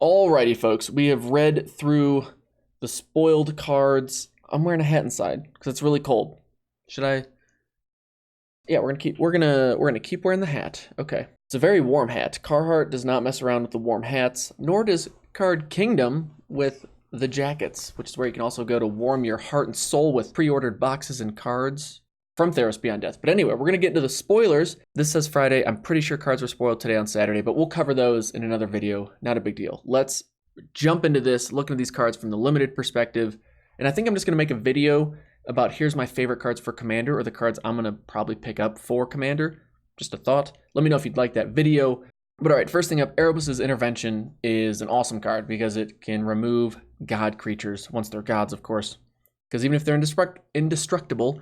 Alrighty, folks, we have read through the spoiled cards. I'm wearing a hat inside because it's really cold. Should I? Yeah, we're gonna keep wearing the hat. Okay, it's a very warm hat. Carhartt does not mess around with the warm hats, nor does Card Kingdom with the jackets, which is where you can also go to warm your heart and soul with pre-ordered boxes and cards from Theros Beyond Death. But anyway, we're gonna get into the spoilers. This says Friday. I'm pretty sure cards were spoiled today on Saturday, but we'll cover those in another video. Not a big deal. Let's jump into this, looking at these cards from the limited perspective. And I think I'm just gonna make a video about here's my favorite cards for Commander, or the cards I'm gonna probably pick up for Commander. Just a thought. Let me know if you'd like that video. But all right, first thing up, Erebos' Intervention is an awesome card because it can remove god creatures, once they're gods, of course. Because even if they're indestructible,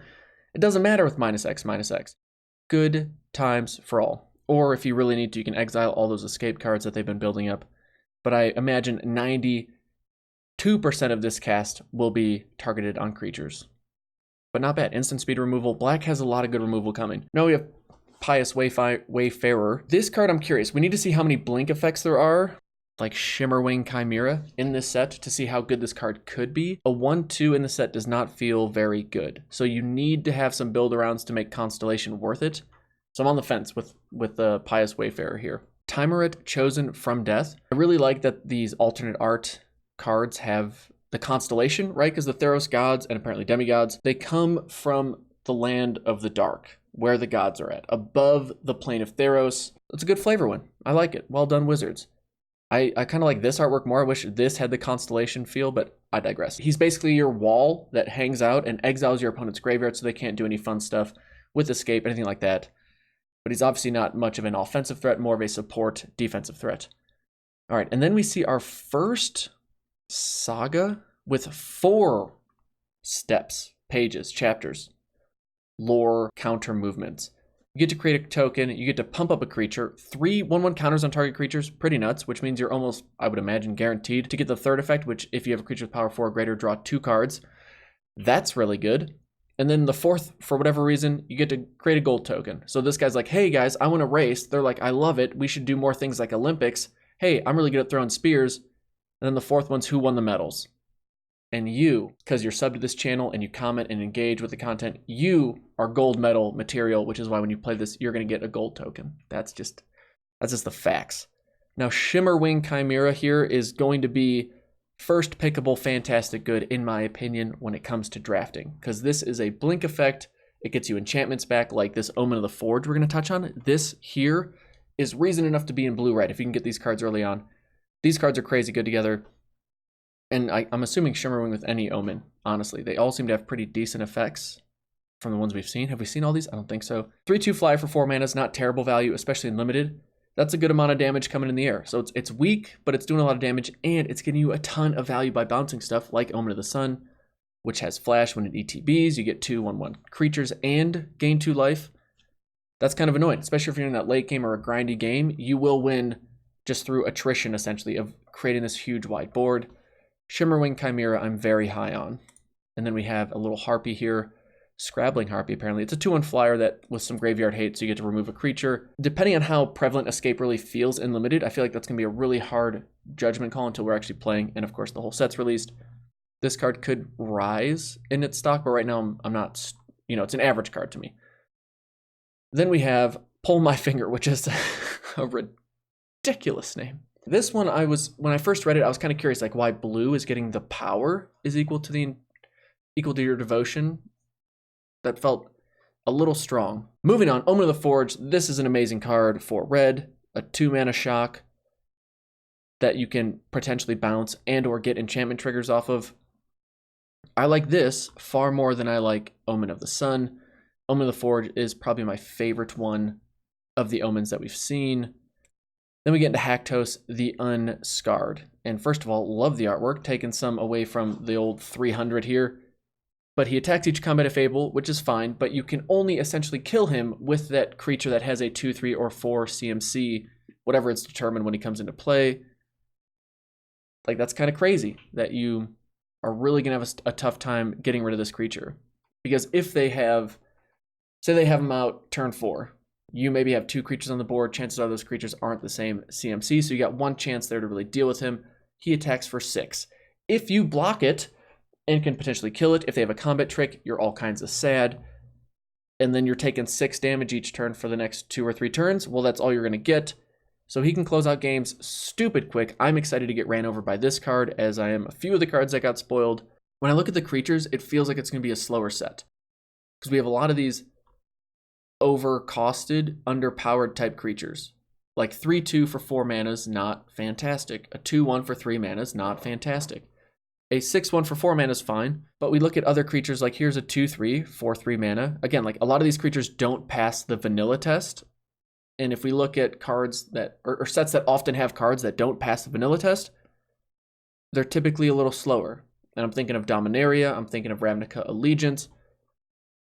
it doesn't matter with -X. Good times for all. Or if you really need to, you can exile all those escape cards that they've been building up. But I imagine 92% of this cast will be targeted on creatures. But not bad. Instant speed removal. Black has a lot of good removal coming. Now we have Pious Wayfarer. This card, I'm curious. We need to see how many blink effects there are, like Shimmerwing Chimera, in this set to see how good this card could be. A 1/2 in the set does not feel very good. So you need to have some build arounds to make Constellation worth it. So I'm on the fence with the Pious Wayfarer here. Timerit Chosen from Death. I really like that these alternate art cards have the constellation, right? Because the Theros gods and apparently demigods, they come from the land of the dark, where the gods are at, above the plane of Theros. It's a good flavor one. I like it. Well done, Wizards. I kind of like this artwork more. I wish this had the constellation feel, but I digress. He's basically your wall that hangs out and exiles your opponent's graveyard so they can't do any fun stuff with escape, anything like that. But he's obviously not much of an offensive threat, more of a support defensive threat. All right, and then we see our first saga with 4 steps, pages, chapters, lore, counter movements. You get to create a token, you get to pump up a creature, 3 1/1 counters on target creatures, pretty nuts, which means you're almost, I would imagine, guaranteed to get the third effect, which if you have a creature with power 4 or greater, draw 2 cards. That's really good. And then the fourth, for whatever reason, you get to create a gold token. So this guy's like, hey guys, I want to race. They're like, I love it. We should do more things like Olympics. Hey, I'm really good at throwing spears. And then the fourth one's who won the medals. And you, because you're subbed to this channel and you comment and engage with the content, you are gold medal material, which is why when you play this, you're going to get a gold token. That's just the facts. Now, Shimmerwing Chimera here is going to be first pickable fantastic good, in my opinion, when it comes to drafting, because this is a blink effect. It gets you enchantments back, like this Omen of the Forge we're going to touch on. This here is reason enough to be in blue-red if you can get these cards early on. These cards are crazy good together. And I'm assuming Shimmerwing with any Omen, honestly. They all seem to have pretty decent effects from the ones we've seen. Have we seen all these? I don't think so. 3/2 flyer for 4 mana is not terrible value, especially in limited. That's a good amount of damage coming in the air. So it's weak, but it's doing a lot of damage, and it's getting you a ton of value by bouncing stuff like Omen of the Sun, which has flash when it ETBs. You get 2 1/1 creatures and gain 2 life. That's kind of annoying, especially if you're in that late game or a grindy game. You will win just through attrition, essentially, of creating this huge wide board. Shimmerwing Chimera, I'm very high on. And then we have a little Harpy here. Scrabbling Harpy, apparently. It's a 2/1 flyer that with some graveyard hate, so you get to remove a creature. Depending on how prevalent escape really feels in limited, I feel like that's going to be a really hard judgment call until we're actually playing. And of course, the whole set's released. This card could rise in its stock, but right now I'm not, it's an average card to me. Then we have Pull My Finger, which is a ridiculous name. This one, when I first read it, I was kind of curious, like why blue is getting the power is equal to your devotion. That felt a little strong. Moving on, Omen of the Forge. This is an amazing card for red, a 2 mana shock that you can potentially bounce and or get enchantment triggers off of. I like this far more than I like Omen of the Sun. Omen of the Forge is probably my favorite one of the omens that we've seen. Then we get into Haktos, the Unscarred. And first of all, love the artwork, taking some away from the old 300 here. But he attacks each combat if able, which is fine, but you can only essentially kill him with that creature that has a 2, 3, or 4 CMC, whatever it's determined when he comes into play. Like, that's kind of crazy that you are really going to have a tough time getting rid of this creature. Because if they have, say they have him out turn 4, You maybe have 2 creatures on the board. Chances are those creatures aren't the same CMC, so you got 1 chance there to really deal with him. He attacks for 6. If you block it and can potentially kill it, if they have a combat trick, you're all kinds of sad. And then you're taking 6 damage each turn for the next 2 or 3 turns. Well, that's all you're going to get. So he can close out games stupid quick. I'm excited to get ran over by this card, as I am a few of the cards that got spoiled. When I look at the creatures, it feels like it's going to be a slower set, because we have a lot of these over-costed, underpowered type creatures. Like 3/2 for 4 mana is not fantastic. A 2/1 for 3 mana is not fantastic. A 6/1 for 4 mana is fine, but we look at other creatures like here's a 2/3 for 3 mana. Again, like a lot of these creatures don't pass the vanilla test. And if we look at cards that, or sets that often have cards that don't pass the vanilla test, they're typically a little slower. And I'm thinking of Dominaria, I'm thinking of Ravnica Allegiance.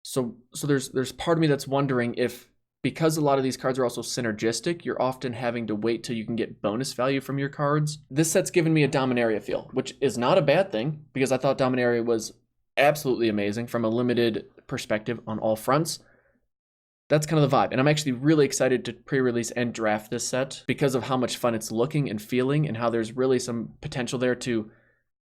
So there's part of me that's wondering if, because a lot of these cards are also synergistic, you're often having to wait till you can get bonus value from your cards. This set's given me a Dominaria feel, which is not a bad thing, because I thought Dominaria was absolutely amazing from a limited perspective on all fronts. That's kind of the vibe, and I'm actually really excited to pre-release and draft this set because of how much fun it's looking and feeling, and how there's really some potential there to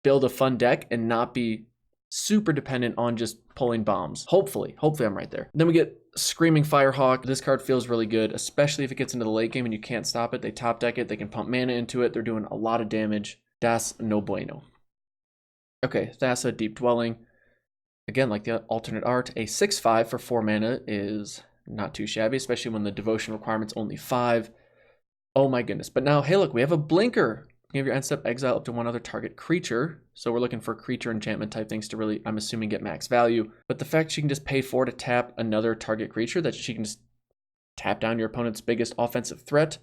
build a fun deck and not be super dependent on just pulling bombs. Hopefully I'm right there. Then we get Screaming Firehawk. This card feels really good, especially if it gets into the late game and you can't stop it. They top deck it, they can pump mana into it, they're doing a lot of damage. Das no bueno. Okay, Thassa, Deep Dwelling. Again, like the alternate art, a 6/5 for 4 mana is not too shabby, especially when the devotion requirement's only 5. Oh my goodness. But now, hey look, we have a blinker. You have your end step, exile up to 1 other target creature. So we're looking for creature enchantment type things to really, I'm assuming, get max value. But the fact she can just pay 4 to tap another target creature, that she can just tap down your opponent's biggest offensive threat,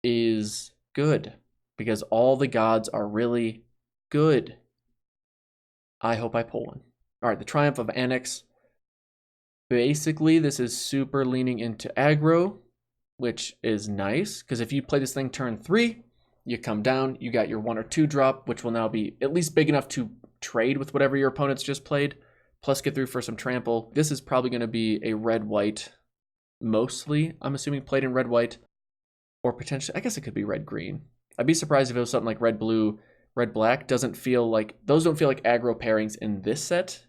is good. Because all the gods are really good. I hope I pull one. All right, the Triumph of Annex. Basically, this is super leaning into aggro, which is nice. Because if you play this thing turn 3, you come down, you got your 1 or 2 drop, which will now be at least big enough to trade with whatever your opponent's just played, plus get through for some trample. This is probably going to be a red-white, mostly, I'm assuming, played in red-white, or potentially, I guess it could be red-green. I'd be surprised if it was something like red-blue. Red-black doesn't feel like, those don't feel like aggro pairings in this set,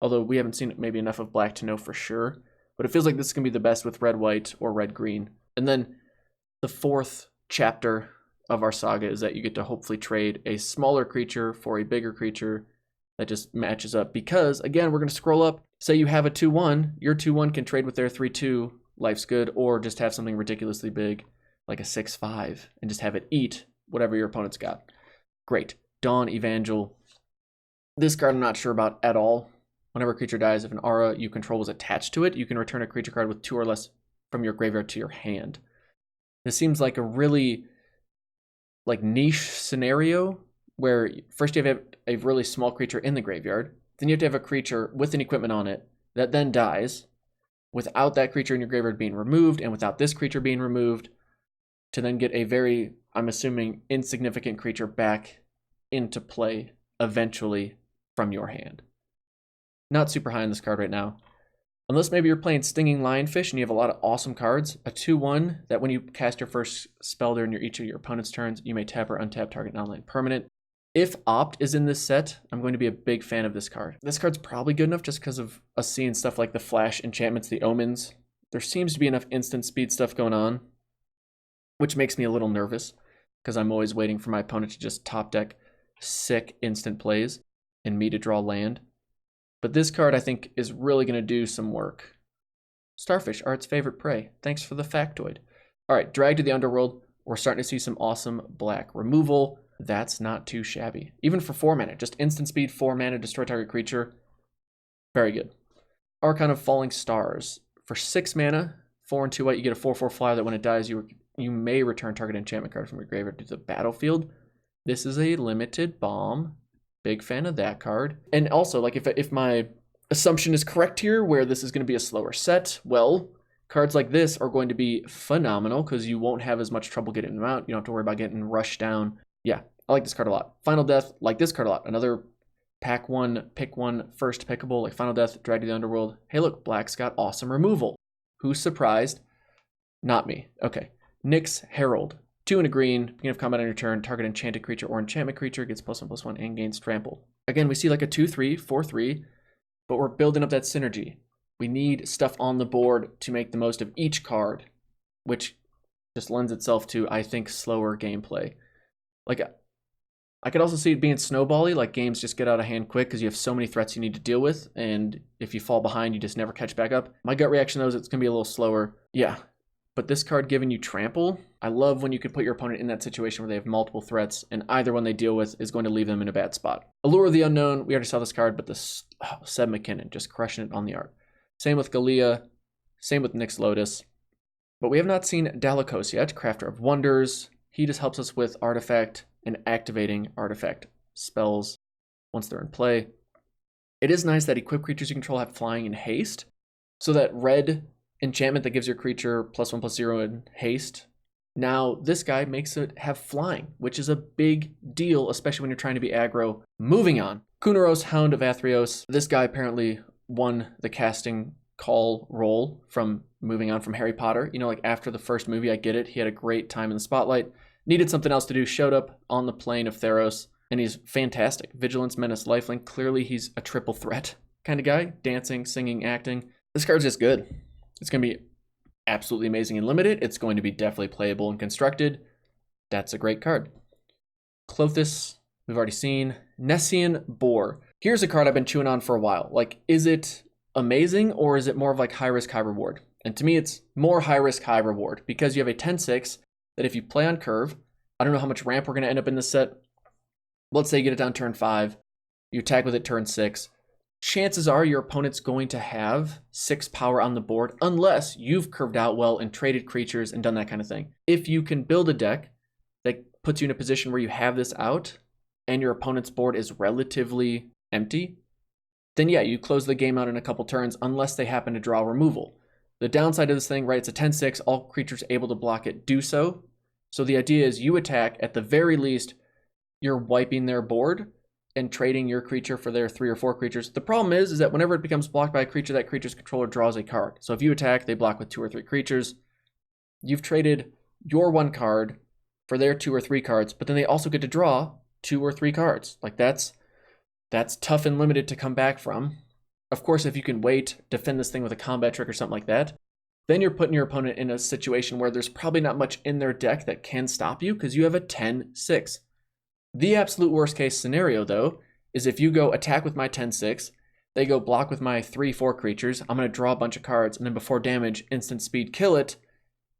although we haven't seen maybe enough of black to know for sure, but it feels like this is going to be the best with red-white or red-green. And then the 4th chapter of our saga is that you get to hopefully trade a smaller creature for a bigger creature that just matches up. Because, again, we're going to scroll up. Say you have a 2/1. Your 2/1 can trade with their 3/2. Life's good. Or just have something ridiculously big, like a 6/5, and just have it eat whatever your opponent's got. Great. Dawn Evangel. This card I'm not sure about at all. Whenever a creature dies, if an aura you control was attached to it, you can return a creature card with 2 or less from your graveyard to your hand. This seems like a really niche scenario where first you have a really small creature in the graveyard, then you have to have a creature with an equipment on it that then dies without that creature in your graveyard being removed and without this creature being removed, to then get a very, I'm assuming, insignificant creature back into play eventually from your hand. Not super high on this card right now. Unless maybe you're playing Stinging Lionfish and you have a lot of awesome cards. A 2/1 that when you cast your first spell during each of your opponent's turns, you may tap or untap target non-land permanent. If Opt is in this set, I'm going to be a big fan of this card. This card's probably good enough just because of us seeing stuff like the Flash enchantments, the Omens. There seems to be enough instant speed stuff going on, which makes me a little nervous because I'm always waiting for my opponent to just top deck sick instant plays and me to draw land. But this card, I think, is really going to do some work. Starfish are its favorite prey. Thanks for the factoid. All right, Drag to the Underworld. We're starting to see some awesome black removal. That's not too shabby. Even for 4 mana, just instant speed, 4 mana, destroy target creature. Very good. Archon of Falling Stars. For 6 mana, 4 and 2 white, you get a 4/4 flyer that when it dies, you may return target enchantment card from your graveyard to the battlefield. This is a limited bomb. Big fan of that card. And also, like, if my assumption is correct here, where this is going to be a slower set, well, cards like this are going to be phenomenal because you won't have as much trouble getting them out. You don't have to worry about getting rushed down. Yeah, I like this card a lot. Final Death, like this card a lot. Another pack 1, pick 1, first pickable, like Final Death, Drag to the Underworld. Hey, look, black's got awesome removal. Who's surprised? Not me. Okay. Nyx Herald. 2 and a green. Beginning of combat on your turn. Target enchanted creature or enchantment creature gets +1/+1 and gains trample. Again, we see like a 2/3, 4/3, but we're building up that synergy. We need stuff on the board to make the most of each card, which just lends itself to, I think, slower gameplay. Like, I could also see it being snowbally, like games just get out of hand quick because you have so many threats you need to deal with, and if you fall behind, you just never catch back up. My gut reaction, though, is it's going to be a little slower. Yeah, but this card giving you trample, I love when you can put your opponent in that situation where they have multiple threats, and either one they deal with is going to leave them in a bad spot. Allure of the Unknown, we already saw this card, but Seb McKinnon, just crushing it on the art. Same with Galea, same with Nyx Lotus. But we have not seen Dalakos yet, Crafter of Wonders. He just helps us with artifact and activating artifact spells once they're in play. It is nice that equipped creatures you control have flying and haste, so that red enchantment that gives your creature +1/+0 in haste, now this guy makes it have flying, which is a big deal, especially when you're trying to be aggro. Moving on. Kunaros, Hound of Athreos. This guy apparently won the casting call role from moving on from Harry Potter. You know, like after the first movie, I get it. He had a great time in the spotlight. Needed something else to do. Showed up on the plane of Theros, and he's fantastic. Vigilance, Menace, Lifelink. Clearly, he's a triple threat kind of guy. Dancing, singing, acting. This card's just good. It's going to be absolutely amazing in Limited. It's going to be definitely playable and constructed. That's a great card. Clothis, we've already seen. Nessian Boar. Here's a card I've been chewing on for a while. Like, is it amazing, or is it more of like high risk, high reward? And to me, it's more high risk, high reward, because you have a 10/6 that if you play on curve, I don't know how much ramp we're going to end up in this set. Let's say you get it down turn 5, you attack with it turn 6. Chances are your opponent's going to have 6 power on the board unless you've curved out well and traded creatures and done that kind of thing. If you can build a deck that puts you in a position where you have this out and your opponent's board is relatively empty, then yeah, you close the game out in a couple turns unless they happen to draw removal. The downside of this thing, right, it's a 10/6, all creatures able to block it do so. So the idea is you attack, at the very least, you're wiping their board and trading your creature for their 3 or 4 creatures. The problem is that whenever it becomes blocked by a creature, that creature's controller draws a card. So if you attack, they block with 2 or 3 creatures. You've traded your 1 card for their 2 or 3 cards, but then they also get to draw 2 or 3 cards. Like that's tough and limited to come back from. Of course, if you can wait, defend this thing with a combat trick or something like that, then you're putting your opponent in a situation where there's probably not much in their deck that can stop you because you have a 10/6. The absolute worst case scenario, though, is if you go attack with my 10/6, they go block with my 3/4 creatures, I'm going to draw a bunch of cards, and then before damage, instant speed, kill it,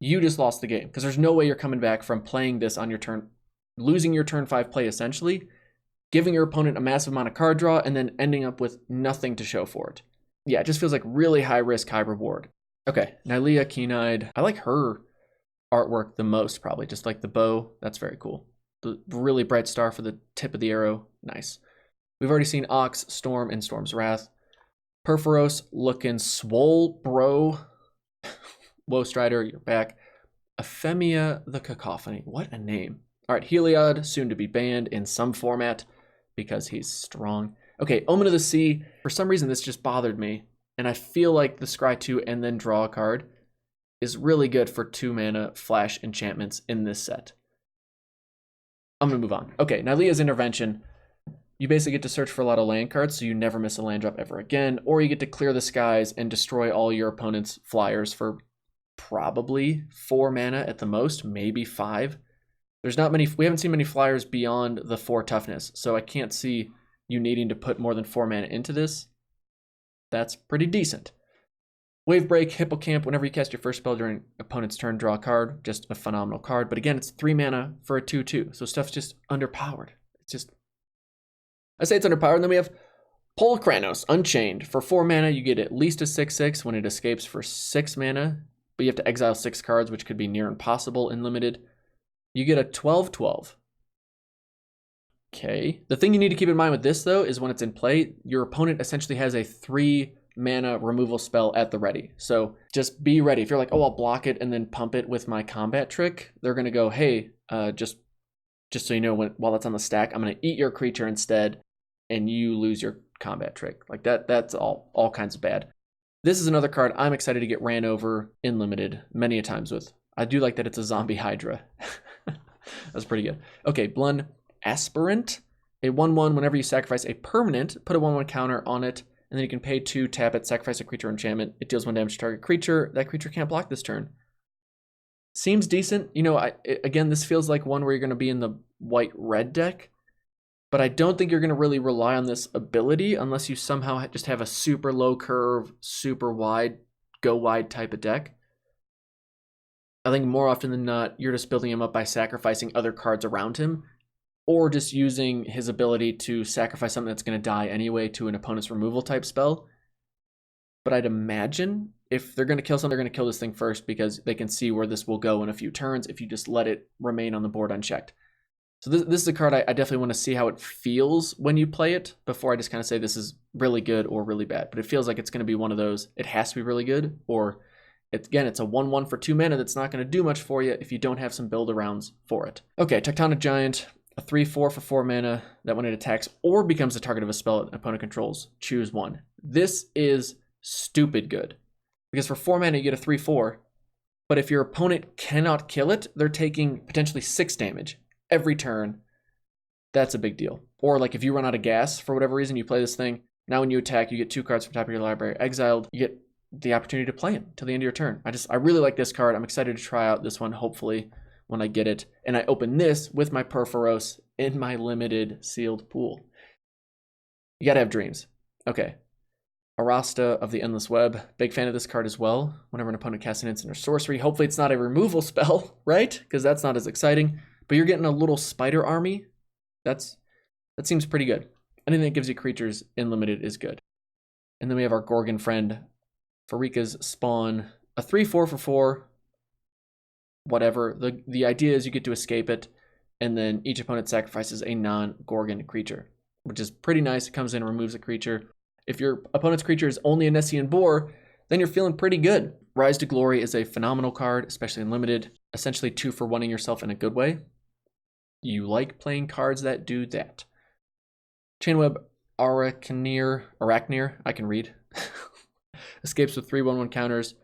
you just lost the game. Because there's no way you're coming back from playing this on your turn, losing your turn 5 play essentially, giving your opponent a massive amount of card draw, and then ending up with nothing to show for it. Yeah, it just feels like really high risk, high reward. Okay, Nylea Keen-Eyed. I like her artwork the most, probably. Just like the bow. That's very cool. The really bright star for the tip of the arrow. Nice. We've already seen Ox, Storm, and Storm's Wrath. Perforos looking swole, bro. Woe Strider, you're back. Ephemia the Cacophony. What a name. All right, Heliod, soon to be banned in some format because he's strong. Okay, Omen of the Sea. For some reason, this just bothered me. And I feel like the Scry 2 and then draw a card is really good for 2 mana flash enchantments in this set. I'm going to move on. Okay, Nylea's Intervention. You basically get to search for a lot of land cards, so you never miss a land drop ever again, or you get to clear the skies and destroy all your opponent's flyers for probably 4 mana at the most, maybe 5. There's not many, we haven't seen many flyers beyond the 4 toughness, so I can't see you needing to put more than 4 mana into this. That's pretty decent. Wave Break, Hippocamp, whenever you cast your first spell during opponent's turn, draw a card. Just a phenomenal card. But again, it's 3 mana for a 2/2. So stuff's just underpowered. It's just, I say it's underpowered. And then we have Polkranos, Unchained. For 4 mana, you get at least a 6/6 when it escapes for 6 mana. But you have to exile 6 cards, which could be near impossible in Limited. You get a 12/12. Okay. The thing you need to keep in mind with this, though, is when it's in play, your opponent essentially has a 3 mana removal spell at the ready. So just be ready. If you're like, oh, I'll block it and then pump it with my combat trick, they're going to go, hey, just so you know, while that's on the stack, I'm going to eat your creature instead, and you lose your combat trick. Like that's all kinds of bad. This is another card I'm excited to get ran over in limited many a times with. I do like that it's a zombie Hydra. That's pretty good. Okay, Blun Aspirant. A 1/1 whenever you sacrifice a permanent, put a 1/1 counter on it, and then you can pay 2, tap it, sacrifice a creature or enchantment. It deals 1 damage to target creature. That creature can't block this turn. Seems decent. You know, again, this feels like one where you're going to be in the white-red deck, but I don't think you're going to really rely on this ability unless you somehow just have a super low curve, super wide, go wide type of deck. I think more often than not, you're just building him up by sacrificing other cards around him, or just using his ability to sacrifice something that's going to die anyway to an opponent's removal type spell. But I'd imagine if they're going to kill something, they're going to kill this thing first because they can see where this will go in a few turns if you just let it remain on the board unchecked. So this is a card I definitely want to see how it feels when you play it before I just kind of say this is really good or really bad. But it feels like it's going to be one of those, it has to be really good, or it's a 1/1 for 2 mana that's not going to do much for you if you don't have some build arounds for it. Okay, Tectonic Giant, a 3/4 for 4 mana that when it attacks or becomes the target of a spell an opponent controls, choose one. This is stupid good because for 4 mana you get a 3/4, but if your opponent cannot kill it, they're taking potentially 6 damage every turn. That's a big deal. Or like if you run out of gas for whatever reason, you play this thing, now when you attack, you get 2 cards from top of your library exiled, you get the opportunity to play him till the end of your turn. I really like this card. I'm excited to try out this one, hopefully, when I get it. And I open this with my Perforos in my limited sealed pool. You gotta have dreams. Okay. Arasta of the Endless Web. Big fan of this card as well. Whenever an opponent casts an instant or sorcery, hopefully it's not a removal spell, right? Because that's not as exciting. But you're getting a little spider army. That seems pretty good. Anything that gives you creatures in limited is good. And then we have our Gorgon friend, Farika's Spawn, a 3/4 for 4. Whatever. The idea is you get to escape it, and then each opponent sacrifices a non-Gorgon creature, which is pretty nice. It comes in and removes a creature. If your opponent's creature is only a Nessian Boar, then you're feeling pretty good. Rise to Glory is a phenomenal card, especially in limited. Essentially 2 for 1ing yourself in a good way. You like playing cards that do that. Chainweb Arachnir, I can read. Escapes with 3/1/1 counters.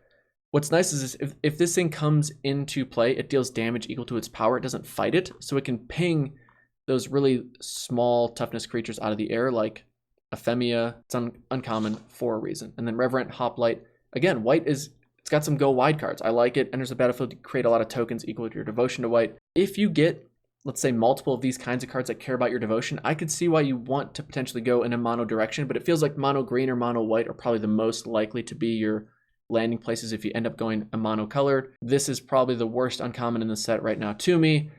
What's nice is if this thing comes into play, it deals damage equal to its power. It doesn't fight it, so it can ping those really small toughness creatures out of the air, like Ephemia. It's uncommon for a reason. And then Reverent Hoplite. Again, white it's got some go wide cards. I like it. Enters the battlefield to create a lot of tokens equal to your devotion to white. If you get, let's say, multiple of these kinds of cards that care about your devotion, I could see why you want to potentially go in a mono direction, but it feels like mono green or mono white are probably the most likely to be your landing places if you end up going a mono colored. This is probably the worst uncommon in the set right now to me.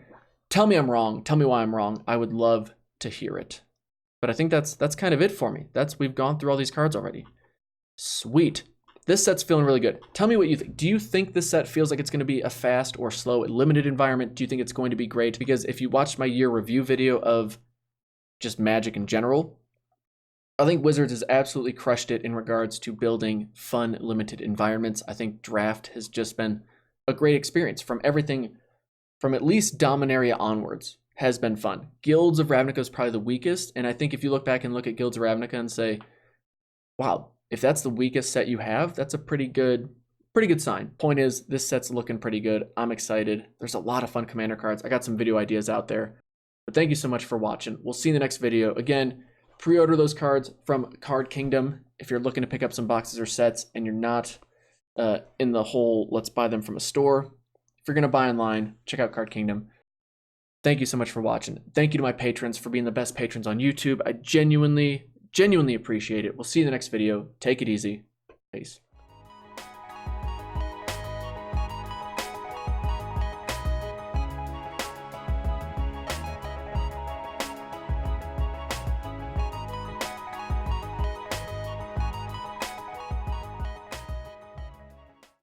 Tell me I'm wrong. Tell me why I'm wrong. I would love to hear it. But I think that's kind of it for me. We've gone through all these cards already. Sweet. This set's feeling really good. Tell me what you think. Do you think this set feels like it's going to be a fast or slow limited environment? Do you think it's going to be great? Because if you watched my year review video of just Magic in general, I think Wizards has absolutely crushed it in regards to building fun limited environments. I think Draft has just been a great experience from everything from at least Dominaria onwards has been fun. Guilds of Ravnica is probably the weakest. And I think if you look back and look at Guilds of Ravnica and say, wow, if that's the weakest set you have, that's a pretty good sign. Point is, this set's looking pretty good. I'm excited. There's a lot of fun commander cards. I got some video ideas out there. But thank you so much for watching. We'll see you in the next video. Again, pre-order those cards from Card Kingdom if you're looking to pick up some boxes or sets and you're not in the whole let's buy them from a store. If you're going to buy online, check out Card Kingdom. Thank you so much for watching. Thank you to my patrons for being the best patrons on YouTube. I genuinely appreciate it. We'll see you in the next video. Take it easy. Peace.